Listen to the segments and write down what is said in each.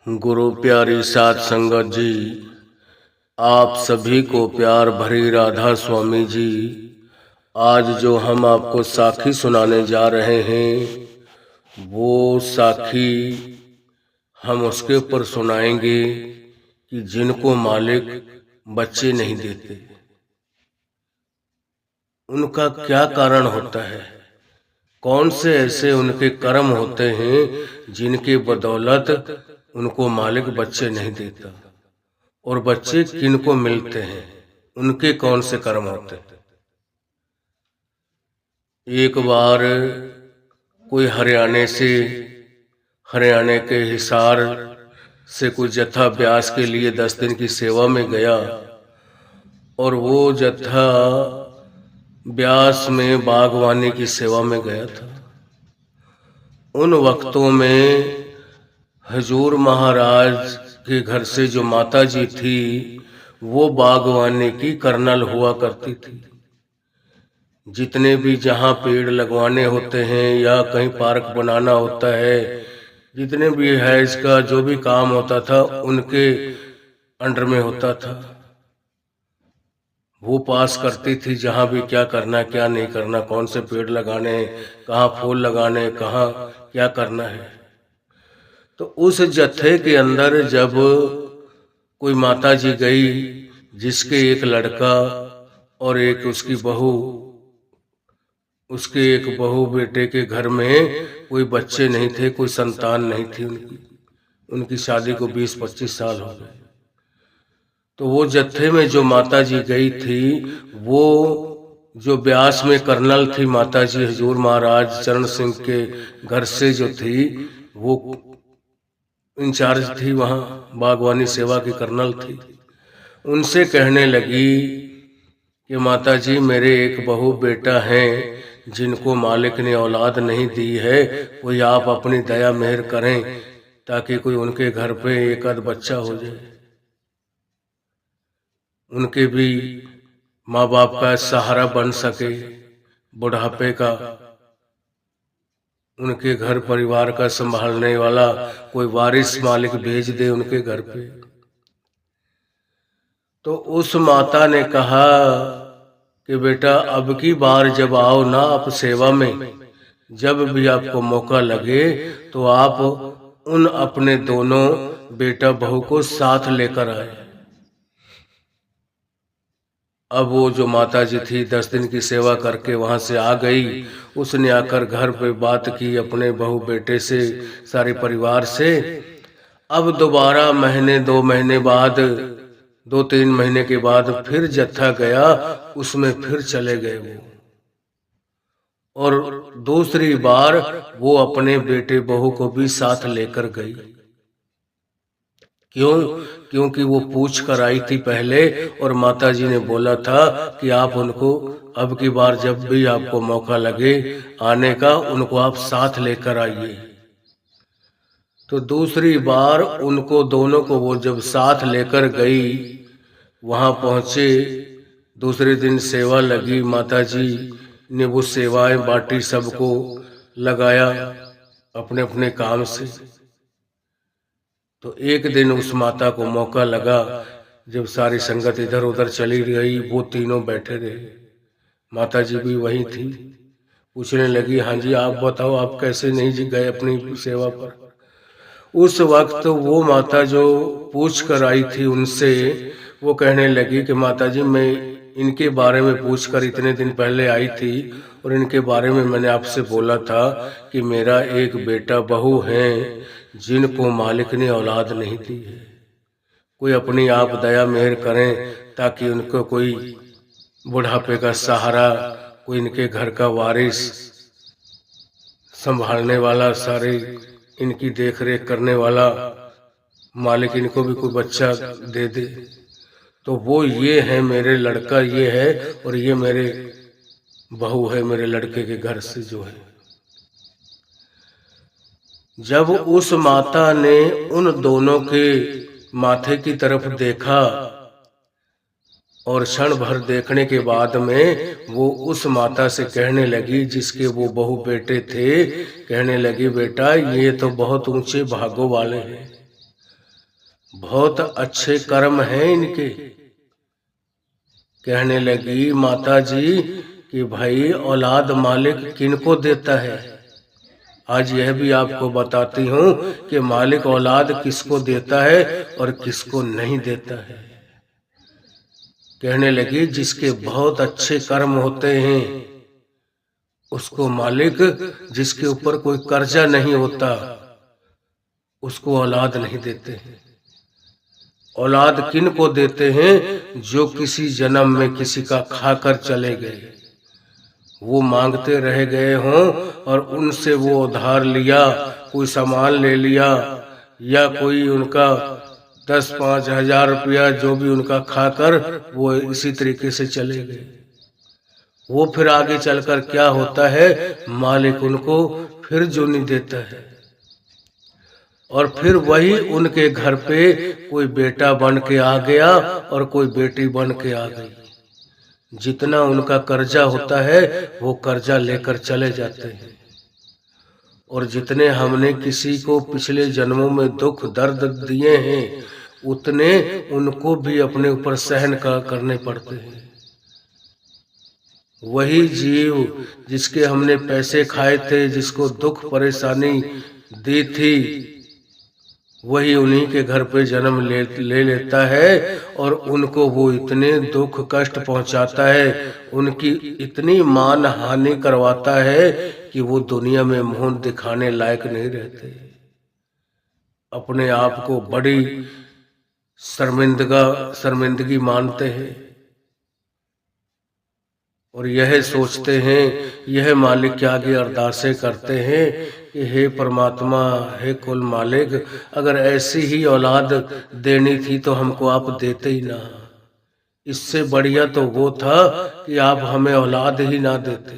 गुरु प्यारी साध संगत जी, आप सभी को प्यार भरी राधा स्वामी जी। आज जो हम आपको साखी सुनाने जा रहे हैं वो साखी हम उसके ऊपर सुनाएंगे कि जिनको मालिक बच्चे नहीं देते उनका क्या कारण होता है। कौन से ऐसे उनके कर्म होते हैं जिनके बदौलत उनको मालिक बच्चे नहीं देता, और बच्चे किनको मिलते हैं, उनके कौन से कर्म होते हैं। एक बार कोई हरियाणा के हिसार से कोई जत्था ब्यास के लिए 10 दिन की सेवा में गया, और वो जत्था ब्यास में बागवानी की सेवा में गया था। उन वक्तों में हजूर महाराज के घर से जो माता जी थी वो बागवानी की कर्नल हुआ करती थी। जितने भी जहाँ पेड़ लगवाने होते हैं या कहीं पार्क बनाना होता है, जितने भी है इसका जो भी काम होता था उनके अंडर में होता था। वो पास करती थी जहाँ भी क्या करना क्या नहीं करना, कौन से पेड़ लगाने, कहाँ फूल लगाने, कहाँ क्या करना है। तो उस जत्थे के अंदर जब कोई माता जी गई जिसके एक लड़का और एक उसकी बहू, उसके एक बहू बेटे के घर में कोई बच्चे नहीं थे, कोई संतान नहीं थी उनकी शादी को 20-25 साल हो गए। तो वो जत्थे में जो माता जी गई थी वो जो ब्यास में कर्नल थी माता जी हजूर महाराज चरण सिंह के घर से जो थी वो इंचार्ज थी, वहाँ बागवानी सेवा की कर्नल थी। उनसे कहने लगी कि माता जी मेरे एक बहू बेटा हैं जिनको मालिक ने औलाद नहीं दी है, कोई आप अपनी दया मेहर करें ताकि कोई उनके घर पे एक आध बच्चा हो जाए, उनके भी माँ बाप का सहारा बन सके, बुढ़ापे का उनके घर परिवार का संभालने वाला कोई वारिस मालिक भेज दे उनके घर पे। तो उस माता ने कहा कि बेटा अब की बार जब आओ ना आप सेवा में, जब भी आपको मौका लगे तो आप उन अपने दोनों बेटा बहू को साथ लेकर आए। अब वो जो माता जी थी 10 दिन की सेवा करके वहां से आ गई। उसने आकर घर पे बात की अपने बहू बेटे से, सारे परिवार से। अब दोबारा महीने 2 महीने बाद, 2-3 महीने के बाद फिर जत्था गया, उसमें फिर चले गए वो, और दूसरी बार वो अपने बेटे बहू को भी साथ लेकर गई। क्यों? क्योंकि वो पूछ कर आई थी पहले, और माता जी ने बोला था कि आप उनको अब की बार जब भी आपको मौका लगे आने का, उनको आप साथ लेकर आइए। तो दूसरी बार उनको दोनों को वो जब साथ लेकर गई, वहां पहुंचे, दूसरे दिन सेवा लगी, माता जी ने वो सेवाएं बांटी, सबको लगाया अपने अपने काम से। तो एक दिन उस माता को मौका लगा, जब सारी संगत इधर उधर चली गई, वो तीनों बैठे रहे, माता जी भी वही थी। पूछने लगी, हाँ जी आप बताओ आप कैसे नहीं जी गए अपनी सेवा पर। उस वक्त वो माता जो पूछ कर आई थी उनसे, वो कहने लगी कि माता जी मैं इनके बारे में पूछकर इतने दिन पहले आई थी, और इनके बारे में मैंने आपसे बोला था कि मेरा एक बेटा बहू है जिनको मालिक ने औलाद नहीं दी है, कोई अपनी आप दया मेहर करें ताकि उनको कोई बुढ़ापे का सहारा, कोई इनके घर का वारिस संभालने वाला, सारे इनकी देख रेख करने वाला मालिक इनको भी कोई बच्चा दे दे। तो वो ये है मेरे लड़का, ये है, और ये मेरे बहू है मेरे लड़के के घर से जो है। जब उस माता ने उन दोनों के माथे की तरफ देखा, और क्षण भर देखने के बाद में वो उस माता से कहने लगी जिसके वो बहू बेटे थे, कहने लगी बेटा ये तो बहुत ऊंचे भागों वाले हैं, बहुत अच्छे कर्म हैं इनके। कहने लगी माता जी कि भाई औलाद मालिक किनको देता है। आज यह भी आपको बताती हूँ कि मालिक औलाद किसको देता है और किसको नहीं देता है। कहने लगी जिसके बहुत अच्छे कर्म होते हैं उसको मालिक, जिसके ऊपर कोई कर्जा नहीं होता उसको औलाद नहीं देते हैं। औलाद किन को देते हैं? जो किसी जन्म में किसी का खाकर चले गए, वो मांगते रह गए हों और उनसे वो उधार लिया, कोई सामान ले लिया या कोई उनका 10-5 हजार रुपया जो भी उनका खाकर वो इसी तरीके से चले गए। वो फिर आगे चलकर क्या होता है, मालिक उनको फिर जोनी देता है और फिर वही उनके घर पे कोई बेटा बन के आ गया और कोई बेटी बन के आ गई। जितना उनका कर्जा होता है वो कर्जा लेकर चले जाते हैं और जितने हमने किसी को पिछले जन्मों में दुख दर्द दिए हैं उतने उनको भी अपने ऊपर सहन करने पड़ते हैं। वही जीव जिसके हमने पैसे खाए थे, जिसको दुख परेशानी दी थी, वही उन्हीं के घर पे जन्म ले लेता है और उनको वो इतने दुख कष्ट पहुंचाता है, उनकी इतनी मान हानि करवाता है कि वो दुनिया में मुंह दिखाने लायक नहीं रहते। अपने आप को बड़ी शर्मिंदगी मानते हैं और यह सोचते हैं, यह मालिक के आगे अरदासें करते हैं कि हे परमात्मा, हे कुल मालिक, अगर ऐसी ही औलाद देनी थी तो हमको आप देते ही ना। इससे बढ़िया तो वो था कि आप हमें औलाद ही ना देते।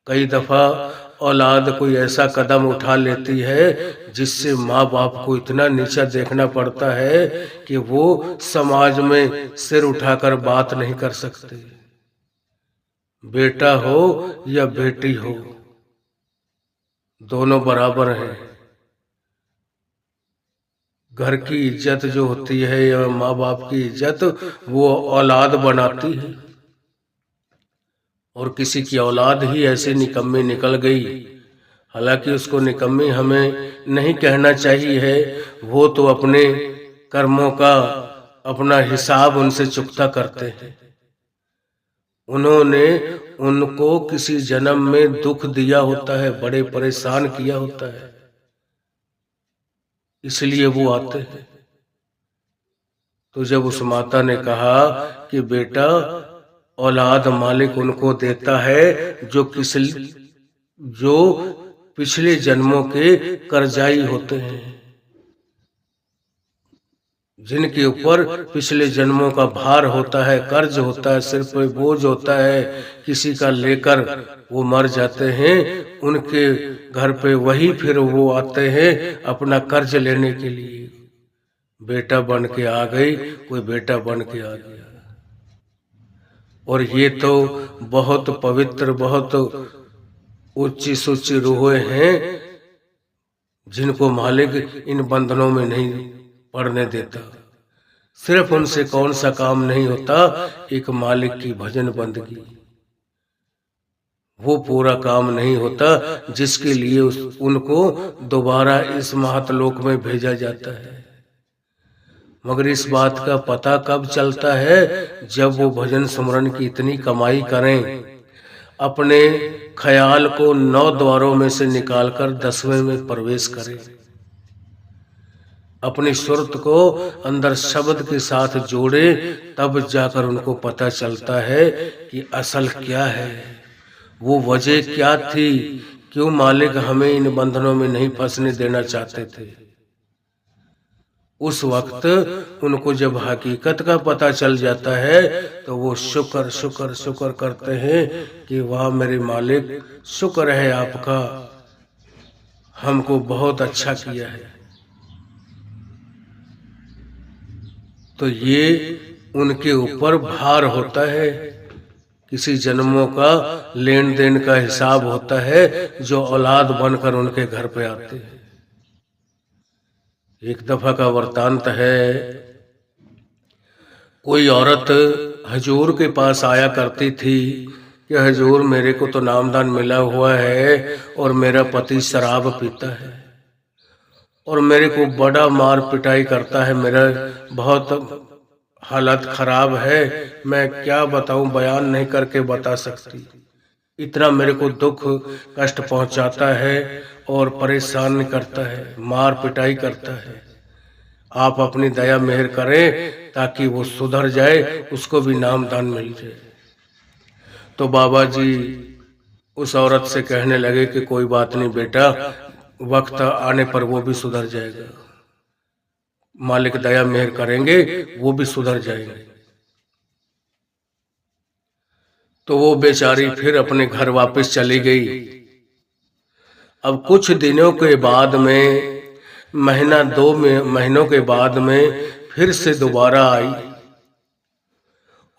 कई दफा औलाद कोई ऐसा कदम उठा लेती है जिससे माँ बाप को इतना नीचा देखना पड़ता है कि वो समाज में सिर उठाकर बात नहीं कर सकते। बेटा हो या बेटी हो, दोनों बराबर हैं। घर की इज्जत जो होती है या माँ बाप की इज्जत वो औलाद बनाती है और किसी की औलाद ही ऐसे निकम्मी निकल गई, हालांकि उसको निकम्मी हमें नहीं कहना चाहिए है, वो तो अपने कर्मों का अपना हिसाब उनसे चुकता करते हैं। उन्होंने उनको किसी जन्म में दुख दिया होता है, बड़े परेशान किया होता है, इसलिए वो आते हैं। तो जब उस माता ने कहा कि बेटा औलाद मालिक उनको देता है जो पिछले जन्मों के कर्जाई होते हैं, जिनके ऊपर पिछले जन्मों का भार होता है, कर्ज होता है, सिर पे बोझ होता है, किसी का लेकर वो मर जाते हैं, उनके घर पे वही फिर वो आते हैं अपना कर्ज लेने के लिए। बेटा बन के आ गई, कोई बेटा बन के आ गया। और ये तो बहुत पवित्र, बहुत ऊंची सूची रूहें हैं जिनको मालिक इन बंधनों में नहीं पड़ने देता। सिर्फ उनसे कौन सा काम नहीं होता, एक मालिक की भजन बंदगी, वो पूरा काम नहीं होता जिसके लिए उनको दोबारा इस महतलोक में भेजा जाता है। मगर इस बात का पता कब चलता है, जब वो भजन सुमरन की इतनी कमाई करें, अपने ख्याल को 9 द्वारों में से निकालकर 10वें में प्रवेश करें, अपनी सुरत को अंदर शब्द के साथ जोड़े, तब जाकर उनको पता चलता है कि असल क्या है, वो वजह क्या थी, क्यों मालिक हमें इन बंधनों में नहीं फंसने देना चाहते थे। उस वक्त उनको जब हकीकत का पता चल जाता है तो वो शुक्र शुक्र शुक्र करते हैं कि वाह मेरे मालिक, शुक्र है आपका, हमको बहुत अच्छा किया है। तो ये उनके ऊपर भार होता है, किसी जन्मों का लेन देन का हिसाब होता है जो औलाद बनकर उनके घर पे आते हैं। एक दफा का वृतांत है, कोई औरत हजूर के पास आया करती थी कि हजूर मेरे को तो नामदान मिला हुआ है और मेरा पति शराब पीता है और मेरे को बड़ा मार पिटाई करता है, मेरा बहुत हालत खराब है, मैं क्या बताऊं, बयान नहीं करके बता सकती। इतना मेरे को दुख कष्ट पहुंचाता है और परेशान करता है, मार पिटाई करता है। आप अपनी दया मेहर करें ताकि वो सुधर जाए, उसको भी नाम दान मिल जाए। तो बाबा जी उस औरत से कहने लगे कि कोई बात नहीं बेटा, वक्त आने पर वो भी सुधर जाएगा, मालिक दया मेहर करेंगे, वो भी सुधर जाएंगे। तो वो बेचारी फिर अपने घर वापस चली गई। अब कुछ दिनों के बाद में, महीना 2 महीनों के बाद में फिर से दोबारा आई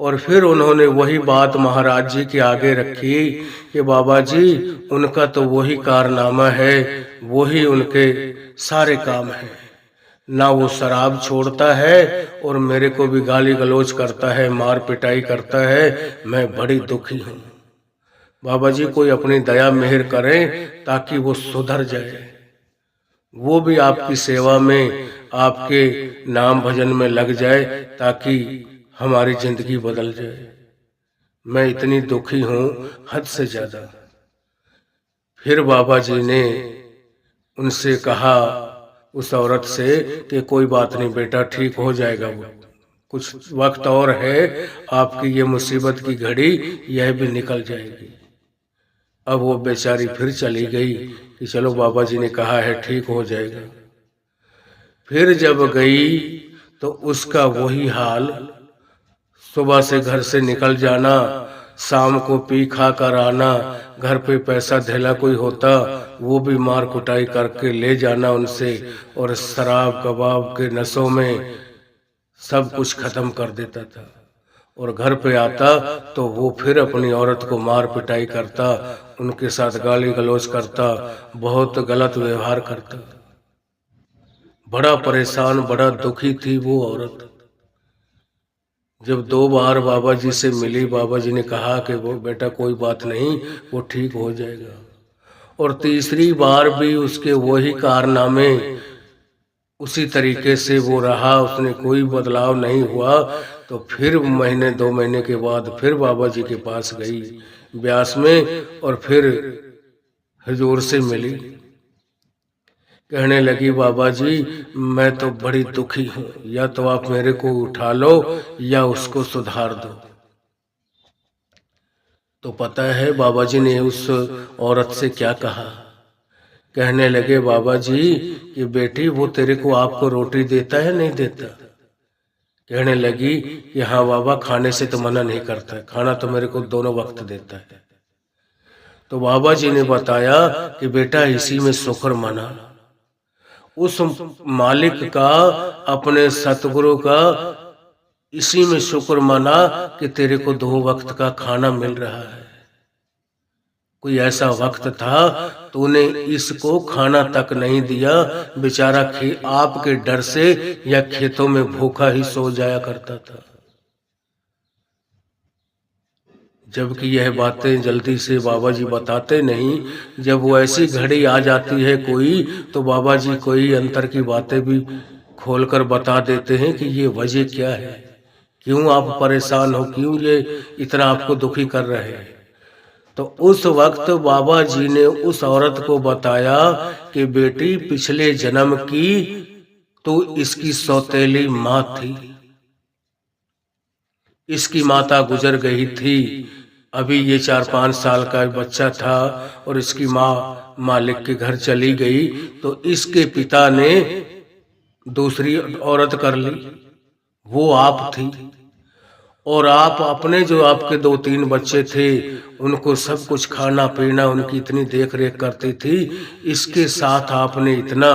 और फिर उन्होंने वही बात महाराज जी के आगे रखी कि बाबा जी उनका तो वही कारनामा है, वही उनके सारे काम हैं, ना वो शराब छोड़ता है और मेरे को भी गाली गलौज करता है, मार पिटाई करता है, मैं बड़ी दुखी हूँ। बाबा जी कोई अपनी दया मेहर करें ताकि वो सुधर जाए, वो भी आपकी सेवा में, आपके नाम भजन में लग जाए ताकि हमारी जिंदगी बदल जाए। मैं इतनी दुखी हूँ हद से ज्यादा। फिर बाबा जी ने उनसे कहा, उस औरत से, कि कोई बात नहीं बेटा, ठीक हो जाएगा, वो कुछ वक्त और है, आपकी ये मुसीबत की घड़ी यह भी निकल जाएगी। अब वो बेचारी फिर चली गई कि चलो बाबा जी ने कहा है ठीक हो जाएगा। फिर जब गई तो उसका वही हाल, सुबह से घर से निकल जाना, शाम को पी खा कर आना, घर पे पैसा धेला कोई होता वो भी मार कुटाई करके ले जाना उनसे, और शराब कबाब के नशों में सब कुछ खत्म कर देता था। और घर पे आता तो वो फिर अपनी औरत को मार पिटाई करता, उनके साथ गाली गलौज करता, बहुत गलत व्यवहार करता। बड़ा परेशान, बड़ा दुखी थी वो औरत। जब 2 बार बाबा जी से मिली, बाबा जी ने कहा कि वो बेटा कोई बात नहीं, वो ठीक हो जाएगा। और तीसरी बार भी उसके वही कारनामे, उसी तरीके से वो रहा, उसने कोई बदलाव नहीं हुआ। तो फिर महीने 2 महीने के बाद फिर बाबा जी के पास गई ब्यास में और फिर हुजूर से मिली। कहने लगी बाबा जी मैं तो बड़ी दुखी हूँ, या तो आप मेरे को उठा लो या उसको सुधार दो। तो पता है बाबा जी ने उस औरत से क्या कहा? कहने लगे बाबा जी कि बेटी वो तेरे को आपको रोटी देता है नहीं देता? कहने लगी कि हाँ बाबा, खाने से तो मना नहीं करता है, खाना तो मेरे को दोनों वक्त देता है। तो बाबा जी ने बताया कि बेटा इसी में शुक्र मना, उस मालिक का, अपने सतगुरु का इसी में शुक्र मना कि तेरे को 2 वक्त का खाना मिल रहा है। कोई ऐसा वक्त था तूने इसको खाना तक नहीं दिया, बेचारा आपके डर से या खेतों में भूखा ही सो जाया करता था। जबकि यह बातें जल्दी से बाबा जी बताते नहीं, जब वो ऐसी घड़ी आ जाती है कोई, तो बाबा जी कोई अंतर की बातें भी खोलकर बता देते हैं कि ये वजह क्या है, क्यों आप परेशान हो, क्यों ये इतना आपको दुखी कर रहे हैं। तो उस वक्त बाबा जी ने उस औरत को बताया कि बेटी पिछले जन्म की तो इसकी सौतेली माँ थी, इसकी माता गुजर गई थी, अभी ये 4-5 साल का बच्चा था और इसकी माँ मालिक के घर चली गई, तो इसके पिता ने दूसरी औरत कर ली, वो आप थी। और आप अपने जो आपके 2-3 बच्चे थे उनको सब कुछ खाना पीना, उनकी इतनी देख रेख करती थी, इसके साथ आपने इतना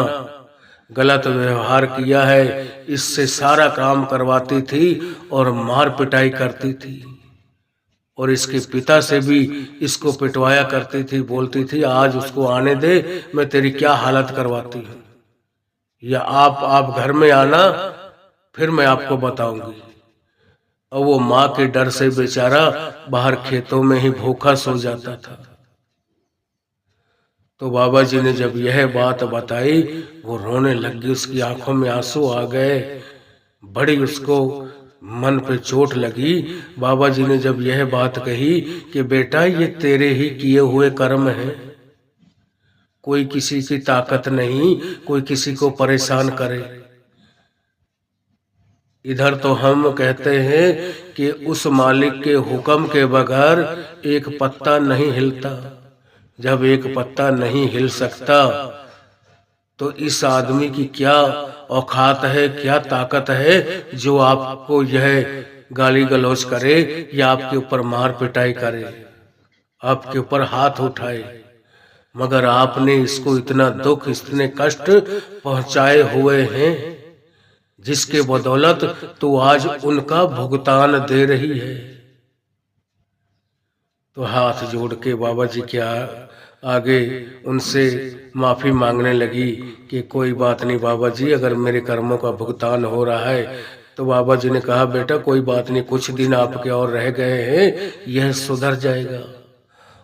गलत व्यवहार किया है, इससे सारा काम करवाती थी और मार पिटाई करती थी, और इसके पिता से भी इसको पिटवाया करती थी, बोलती थी आज उसको आने दे, मैं तेरी क्या हालत करवाती हूँ। या आप घर में आना, फिर मैं आपको बताऊंगी। और वो माँ के डर से बेचारा बाहर खेतों में ही भूखा सो जाता था। तो बाबा जी ने जब यह बात बताई, वो रोने लगी, उसकी आंखों में आंसू आ गए, बड़ी उसको मन पे चोट लगी। बाबा जी ने जब यह बात कही कि बेटा ये तेरे ही किए हुए कर्म हैं, कोई किसी की ताकत नहीं, कोई किसी को परेशान करे। इधर तो हम कहते हैं कि उस मालिक के हुक्म के बगैर एक पत्ता नहीं हिलता। जब एक पत्ता नहीं हिल सकता तो इस आदमी की क्या औकात है, क्या ताकत है जो आपको यह गाली गलौज करे या आपके ऊपर मार पिटाई करे, आपके ऊपर हाथ उठाए। मगर आपने इसको इतना दुख, इतने कष्ट पहुंचाए हुए हैं, जिसके बदौलत तो आज उनका भुगतान दे रही है। तो हाथ जोड़ के बाबा जी के आगे उनसे माफी मांगने लगी कि कोई बात नहीं बाबा जी, अगर मेरे कर्मों का भुगतान हो रहा है। तो बाबा जी ने कहा बेटा कोई बात नहीं, कुछ दिन आपके और रह गए हैं, यह सुधर जाएगा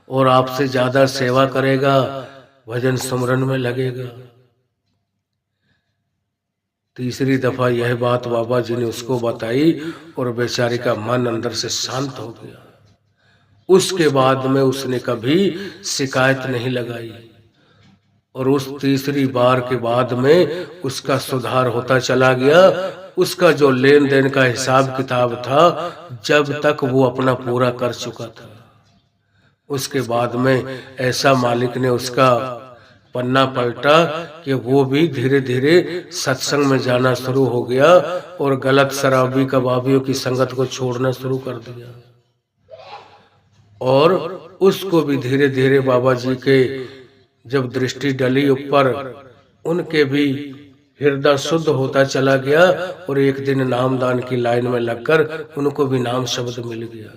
और आपसे ज्यादा सेवा करेगा, भजन सुमरन में लगेगा। तीसरी दफा यह बात बाबा जी ने उसको बताई और बेचारी का मन अंदर से शांत हो गया। उसके बाद में उसने कभी शिकायत नहीं लगाई और उस तीसरी बार के बाद में उसका सुधार होता चला गया। उसका जो लेन देन का हिसाब किताब था, जब तक वो अपना पूरा कर चुका था, उसके बाद में ऐसा मालिक ने उसका पन्ना पलटा कि वो भी धीरे धीरे सत्संग में जाना शुरू हो गया और गलत शराबी कबाबियों की संगत को छोड़ना शुरू कर दिया। और उसको भी धीरे धीरे बाबा जी के जब दृष्टि डली ऊपर, उनके भी हृदय शुद्ध होता चला गया और एक दिन नामदान की लाइन में लगकर उनको भी नाम शब्द मिल गया।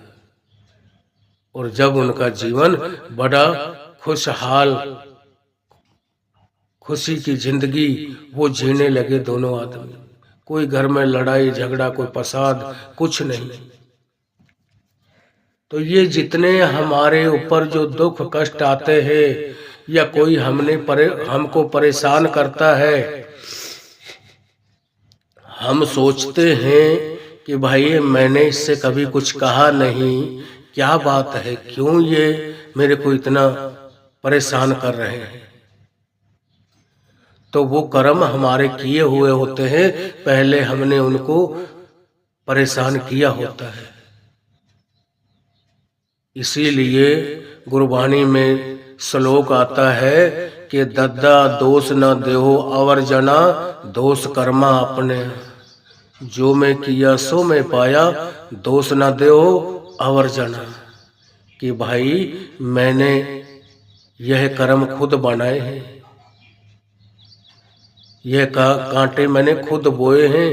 और जब उनका जीवन बड़ा खुशहाल, खुशी की जिंदगी वो जीने लगे दोनों आदमी। कोई घर में लड़ाई झगड़ा, कोई फसाद, कुछ नहीं। तो ये जितने हमारे ऊपर जो दुख कष्ट आते हैं या कोई हमको परेशान करता है, हम सोचते हैं कि भाई मैंने इससे कभी कुछ कहा नहीं, क्या बात है, क्यों ये मेरे को इतना परेशान कर रहे हैं। तो वो कर्म हमारे किए हुए होते हैं, पहले हमने उनको परेशान किया होता है। इसीलिए गुरबाणी में श्लोक आता है कि दद्दा दोष न देहो अवर जना, दोष कर्मा अपने। जो मैं किया सो मैं पाया, दोष न देहो अवर जना। कि भाई मैंने यह कर्म खुद बनाए हैं, यह कांटे मैंने खुद बोए हैं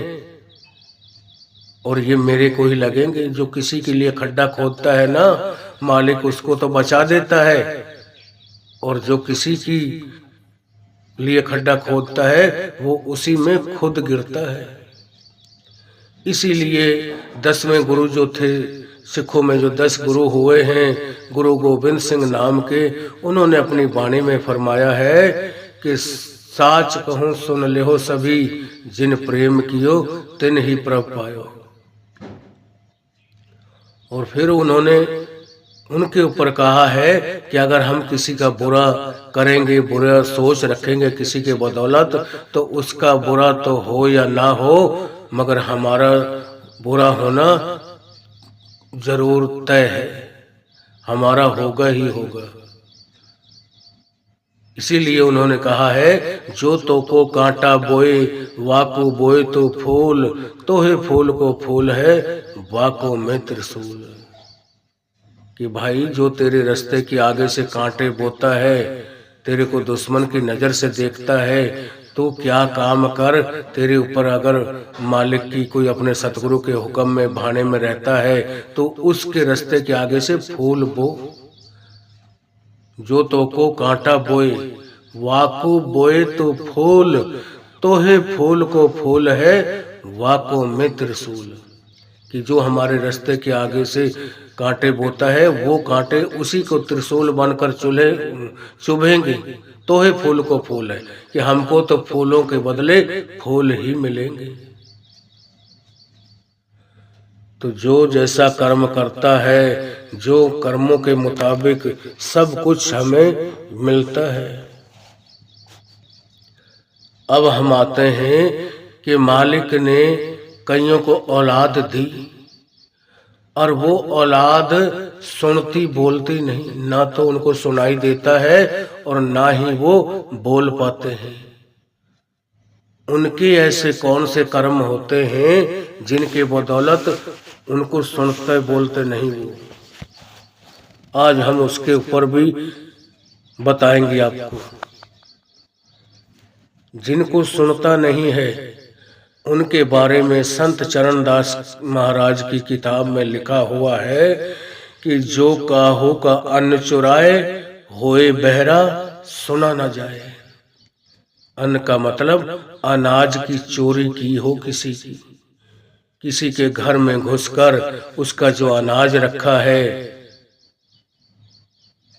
और ये मेरे को ही लगेंगे। जो किसी के लिए खड्डा खोदता है ना, मालिक उसको तो बचा देता है, और जो किसी की लिए खड्डा खोदता है वो उसी में खुद गिरता है। इसीलिए 10वें गुरु जो थे सिखों में, जो 10 गुरु हुए हैं, गुरु गोविंद सिंह नाम के, उन्होंने अपनी वाणी में फरमाया है कि साच कहूं सुन लेहो सभी, जिन प्रेम कियो तिन ही प्रभ पायो। और फिर उन्होंने उनके ऊपर कहा है कि अगर हम किसी का बुरा करेंगे, बुरा सोच रखेंगे किसी के बदौलत, तो उसका बुरा तो हो या ना हो, मगर हमारा बुरा होना जरूर तय है, हमारा होगा ही होगा। इसीलिए उन्होंने कहा है, जो तो को कांटा बोए वाको बोए तो फूल, तो है फूल को फूल है वाको में त्रिशूल। कि भाई जो तेरे रास्ते के आगे से कांटे बोता है, तेरे को दुश्मन की नजर से देखता है, तो क्या काम कर, तेरे ऊपर अगर मालिक की कोई अपने सतगुरु के हुक्म में भाने में रहता है तो उसके रास्ते के आगे से फूल बो। जो तो को कांटा बोए वाकू बोए तो फूल, तोहे फूल को फूल है वाको में त्रिशूल। कि जो हमारे रास्ते के आगे से कांटे बोता है वो कांटे उसी को त्रिशूल बनकर चूल्हे चुभेंगे। तोहे फूल को फूल है कि हमको तो फूलों के बदले फूल ही मिलेंगे। तो जो जैसा कर्म करता है, जो कर्मों के मुताबिक सब कुछ हमें मिलता है। अब हम आते हैं कि मालिक ने कईयों को औलाद दी और वो औलाद सुनती बोलती नहीं, ना तो उनको सुनाई देता है और ना ही वो बोल पाते हैं। उनके ऐसे कौन से कर्म होते हैं जिनके बदौलत उनको सुनते बोलते नहीं वो। आज हम उसके ऊपर भी बताएंगे आपको। जिनको सुनता नहीं है उनके बारे में संत चरणदास महाराज की किताब में लिखा हुआ है कि जो काहू का अन्न चुराए होए बहरा सुना न जाए। अन्न का मतलब अनाज की चोरी की हो किसी के घर में घुसकर उसका जो अनाज रखा है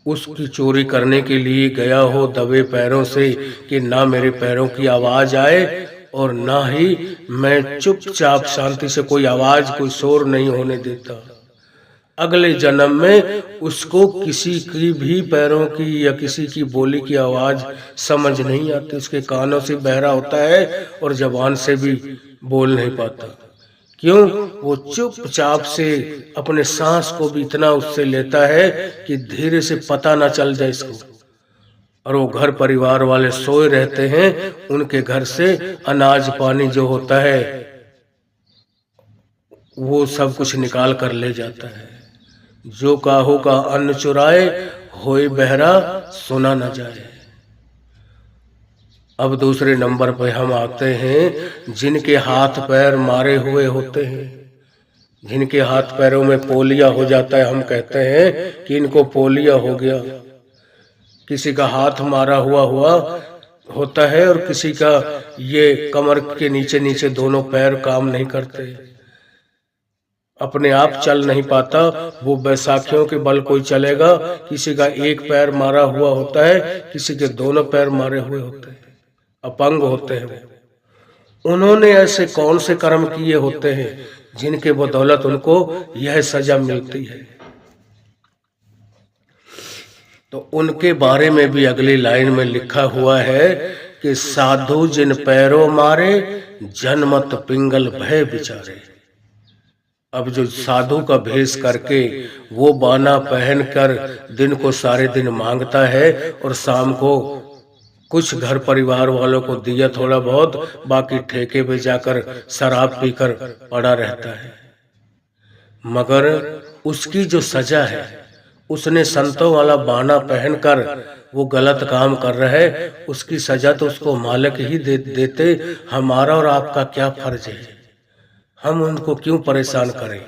उसकी चोरी करने के लिए गया हो दबे पैरों से कि ना मेरे पैरों की आवाज आए और ना ही मैं चुपचाप शांति से कोई आवाज कोई शोर नहीं होने देता। अगले जन्म में उसको किसी की भी पैरों की या किसी की बोली की आवाज समझ नहीं आती। उसके कानों से बहरा होता है और जबान से भी बोल नहीं पाता। क्यों? वो चुपचाप से अपने सांस को भी इतना उससे लेता है कि धीरे से पता ना चल जाए इसको। और वो घर परिवार वाले सोए रहते हैं, उनके घर से अनाज पानी जो होता है वो सब कुछ निकाल कर ले जाता है। जो काहू का अन्न चुराए होए बहरा सुना न जाए। अब दूसरे नंबर पे हम आते हैं जिनके हाथ पैर मारे हुए होते हैं, जिनके हाथ पैरों में पोलिया हो जाता है। हम कहते हैं कि इनको पोलिया हो गया। किसी का हाथ मारा हुआ होता है और किसी का ये कमर के नीचे नीचे दोनों पैर काम नहीं करते, अपने आप चल नहीं पाता। वो बैसाखियों के बल कोई चलेगा। किसी का एक पैर मारा हुआ होता है, किसी के दोनों पैर मारे हुए होते हैं, अपंग होते हैं। उन्होंने ऐसे कौन से कर्म किए होते हैं जिनके बदौलत उनको यह सजा मिलती है। तो उनके बारे में भी अगली लाइन में लिखा हुआ है कि साधु जिन पैरों मारे जनमत पिंगल भय बिचारे। अब जो साधु का भेष करके वो बाना पहनकर दिन को सारे दिन मांगता है और शाम को कुछ घर परिवार वालों को दिया थोड़ा बहुत, बाकी ठेके पे जाकर शराब पीकर पड़ा रहता है। मगर उसकी जो सजा है, उसने संतों वाला बाना पहनकर वो गलत काम कर रहा है, उसकी सजा तो उसको मालिक ही देते। हमारा और आपका क्या फर्ज है? हम उनको क्यों परेशान करें?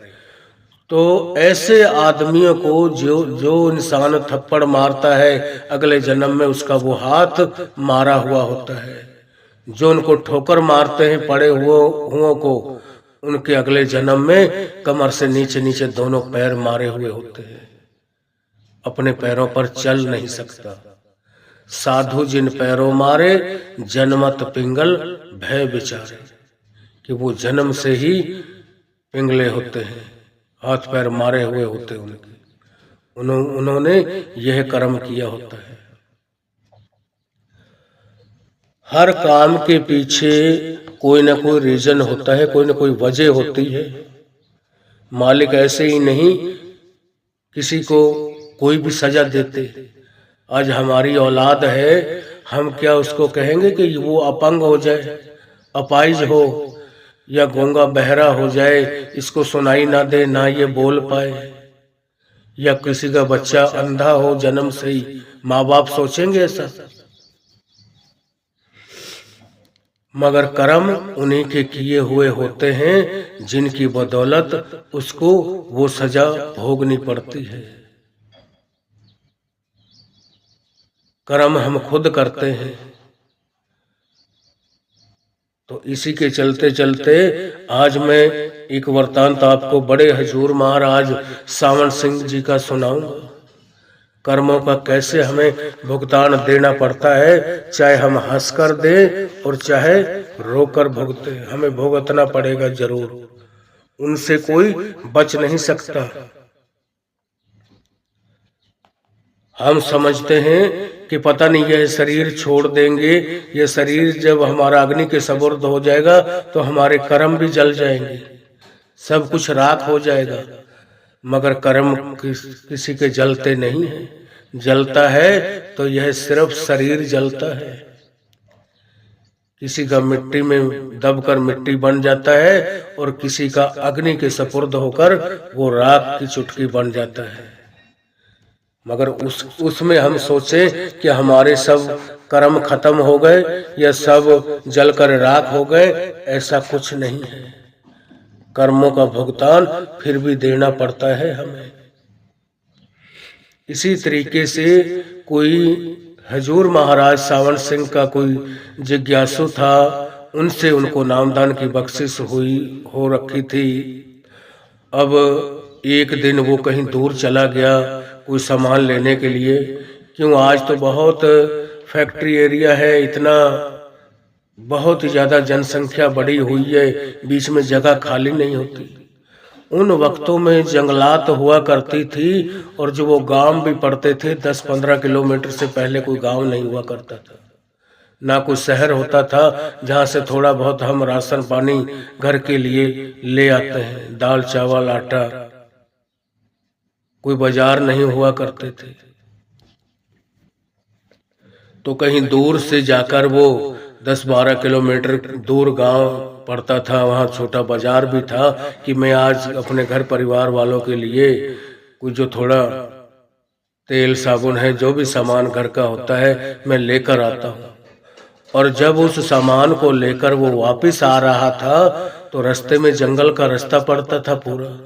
तो ऐसे आदमियों को जो इंसान थप्पड़ मारता है अगले जन्म में उसका वो हाथ मारा हुआ होता है। जो उनको ठोकर मारते हैं पड़े हुओं को, उनके अगले जन्म में कमर से नीचे नीचे दोनों पैर मारे हुए होते हैं, अपने पैरों पर चल नहीं सकता। साधु जिन पैरों मारे जनमत पिंगल भय बिचारे, कि वो जन्म से ही पिंगले होते हैं, हाथ पैर मारे हुए होते हैं उनके। उन्होंने यह कर्म किया होता है। हर काम के पीछे कोई ना कोई रीजन होता है, कोई ना कोई वजह होती है। मालिक ऐसे ही नहीं किसी को कोई भी सजा देते। आज हमारी औलाद है, हम क्या उसको कहेंगे कि वो अपंग हो जाए, अपाहिज हो या गूंगा बहरा हो जाए, इसको सुनाई ना दे, ना ये बोल पाए। या किसी का बच्चा अंधा हो जन्म से ही, माँ बाप सोचेंगे ऐसा? मगर कर्म उन्हीं के किए हुए होते हैं जिनकी बदौलत उसको वो सजा भोगनी पड़ती है। कर्म हम खुद करते हैं। तो इसी के चलते चलते आज मैं एक वृतांत आपको बड़े हजूर महाराज सावन सिंह जी का सुनाऊंगा। कर्मों का कैसे हमें भुगतान देना पड़ता है, चाहे हम हंसकर दें और चाहे रोकर भुगते, हमें भुगतना पड़ेगा जरूर, उनसे कोई बच नहीं सकता। हम समझते हैं कि पता नहीं यह शरीर छोड़ देंगे, यह शरीर जब हमारा अग्नि के सपुर्द हो जाएगा तो हमारे कर्म भी जल जाएंगे, सब कुछ राख हो जाएगा, मगर कर्म किसी के जलते नहीं है। जलता है तो यह सिर्फ शरीर जलता है। किसी का मिट्टी में दबकर मिट्टी बन जाता है और किसी का अग्नि के सपुर्द होकर वो राख की चुटकी बन जाता है। मगर उसमें हम सोचे कि हमारे सब कर्म खत्म हो गए या सब जलकर राख हो गए, ऐसा कुछ नहीं है। कर्मों का भुगतान फिर भी देना पड़ता है हमें। इसी तरीके से कोई हजूर महाराज सावन सिंह का कोई जिज्ञासु था, उनसे उनको नामदान की बख्शिश हो रखी थी। अब एक दिन वो कहीं दूर चला गया कोई सामान लेने के लिए, क्यों आज तो बहुत फैक्ट्री एरिया है, इतना बहुत ही ज़्यादा जनसंख्या बढ़ी हुई है, बीच में जगह खाली नहीं होती। उन वक्तों में जंगलात हुआ करती थी और जो वो गांव भी पड़ते थे 10-15 किलोमीटर से पहले कोई गांव नहीं हुआ करता था, ना कोई शहर होता था जहाँ से थोड़ा बहुत हम राशन पानी घर के लिए ले आते हैं, दाल चावल आटा, कोई बाजार नहीं हुआ करते थे। तो कहीं दूर से जाकर वो 10-12 किलोमीटर दूर गांव पड़ता था, वहाँ छोटा बाजार भी था कि मैं आज अपने घर परिवार वालों के लिए कुछ जो थोड़ा तेल साबुन है, जो भी सामान घर का होता है मैं लेकर आता हूँ। और जब उस सामान को लेकर वो वापस आ रहा था तो रास्ते में जंगल का रास्ता पड़ता था, पूरा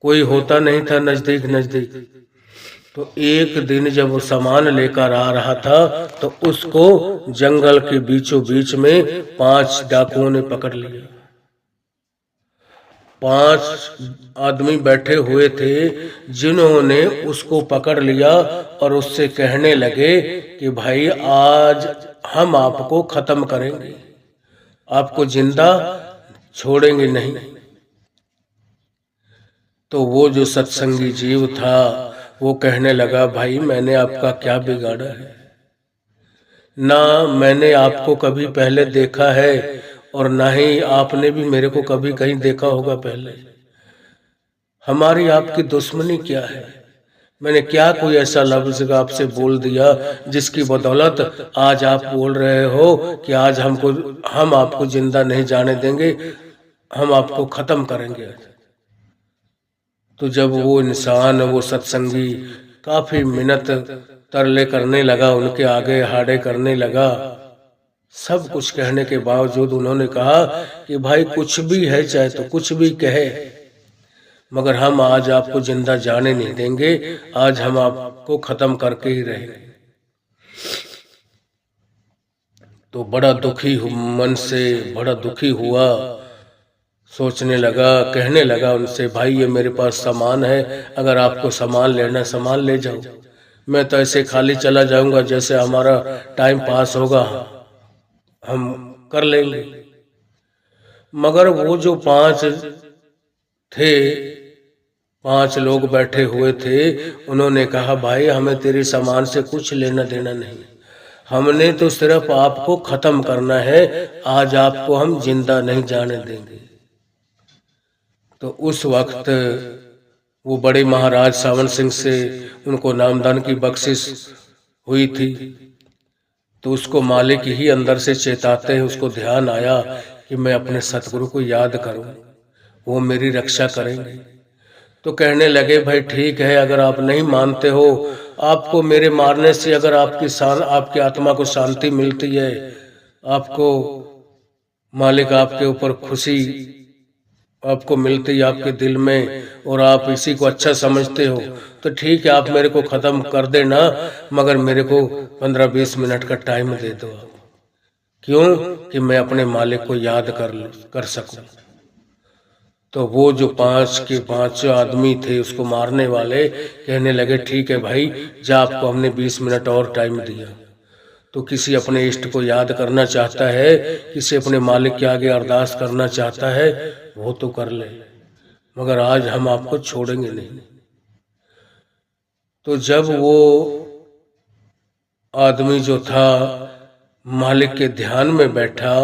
कोई होता नहीं था नजदीक। तो एक दिन जब वो सामान लेकर आ रहा था तो उसको जंगल के बीचों बीच में 5 डाकुओं ने पकड़ लिया। 5 आदमी बैठे हुए थे जिन्होंने उसको पकड़ लिया और उससे कहने लगे कि भाई आज हम आपको खत्म करेंगे, आपको जिंदा छोड़ेंगे नहीं। तो वो जो सत्संगी जीव था वो कहने लगा, भाई मैंने आपका क्या बिगाड़ा है, ना मैंने आपको कभी पहले देखा है और ना ही आपने भी मेरे को कभी कहीं देखा होगा पहले। हमारी आपकी दुश्मनी क्या है? मैंने क्या कोई ऐसा लफ्ज आपसे बोल दिया जिसकी बदौलत आज आप बोल रहे हो कि आज हम आपको जिंदा नहीं जाने देंगे, हम आपको खत्म करेंगे। तो जब वो इंसान, वो सत्संगी काफी मिन्नत तरले करने लगा, उनके आगे हाड़े करने लगा, सब कुछ कहने के बावजूद उन्होंने कहा कि भाई कुछ भी है, चाहे तो कुछ भी कहे, मगर हम आज आपको जिंदा जाने नहीं देंगे, आज हम आपको खत्म करके ही रहेंगे। तो बड़ा दुखी मन से बड़ा दुखी हुआ, सोचने लगा, कहने लगा उनसे, भाई ये मेरे पास सामान है, अगर आपको सामान लेना सामान ले जाओ, मैं तो ऐसे खाली चला जाऊंगा, जैसे हमारा टाइम पास होगा हम कर लेंगे। मगर वो जो 5 थे, 5 लोग बैठे हुए थे, उन्होंने कहा भाई हमें तेरे सामान से कुछ लेना देना नहीं, हमने तो सिर्फ आपको खत्म करना है, आज आपको हम जिंदा नहीं जाने देंगे। तो उस वक्त वो बड़े महाराज सावन सिंह से उनको नामदान की बख्शिश हुई थी। तो उसको मालिक ही अंदर से चेताते हैं, उसको ध्यान आया कि मैं अपने सतगुरु को याद करूं, वो मेरी रक्षा करेंगे। तो कहने लगे भाई ठीक है, अगर आप नहीं मानते हो, आपको मेरे मारने से अगर आपकी आत्मा को शांति मिलती है, आपको मालिक आपके ऊपर खुशी आपको मिलती है आपके दिल में, और आप इसी को अच्छा समझते हो, तो ठीक है आप मेरे को खत्म कर देना, मगर मेरे को 15-20 मिनट का टाइम दे दो। क्यों? कि मैं अपने मालिक को याद कर सकूं। तो वो जो 5 के 5 आदमी थे उसको मारने वाले कहने लगे, ठीक है भाई, जा, आपको हमने 20 मिनट और टाइम दिया। तो किसी अपने इष्ट को याद करना चाहता है, किसी अपने मालिक के आगे अरदास करना चाहता है, वो तो कर ले, मगर आज हम आपको छोड़ेंगे नहीं। तो जब वो आदमी जो था मालिक के ध्यान में बैठा